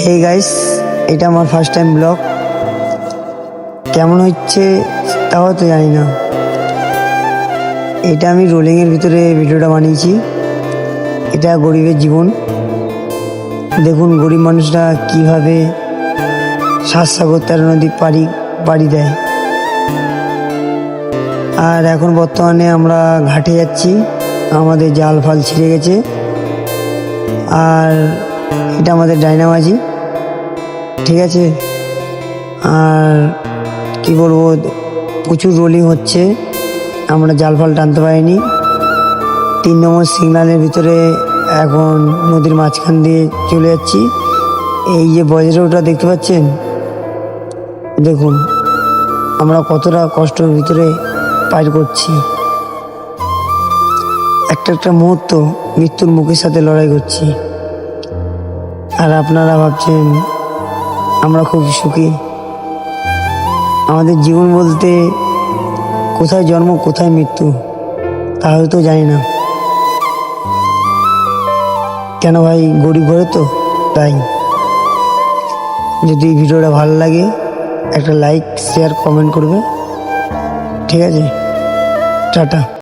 Hey guys, এটা আমার first time blog. কেমন হচ্ছে তাও তো জানি না। এটা আমি রোলিংয়ের ভিতরে ভিডিওটা বানিয়েছি। এটা গরিবের জীবন। দেখুন গরিব মানুষরা কীভাবে সাতসাগর তেরো নদী পাড়ি দেয়। আর এখন বর্তমানে আমরা ঘাটে যাচ্ছি, আমাদের জাল ফাল ছিঁড়ে গেছে। আর এটা আমাদের ডাইনামাজি, ঠিক আছে। আর কি বলবো, প্রচুর রোলিং হচ্ছে, আমরা জাল ফাল টানতে পারিনি। 3 নম্বর সিগনালের ভিতরে এখন নদীর মাঝখান দিয়ে চলে যাচ্ছি। এই যে বজ্রটা দেখতে পাচ্ছেন, দেখুন আমরা কতটা কষ্টের ভিতরে পার করছি। একটা মুহূর্ত মৃত্যুর মুখের সাথে লড়াই করছি। আর আপনারা ভাবছেন আমরা খুব সুখী। আমাদের জীবন বলতে কোথায় জন্ম কোথায় মৃত্যু তা হয়তো জানি না। কেন ভাই, গরিব ঘরে তো তাই। যদি ভিডিওটা ভালো লাগে একটা লাইক শেয়ার কমেন্ট করবে, ঠিক আছে। টাটা।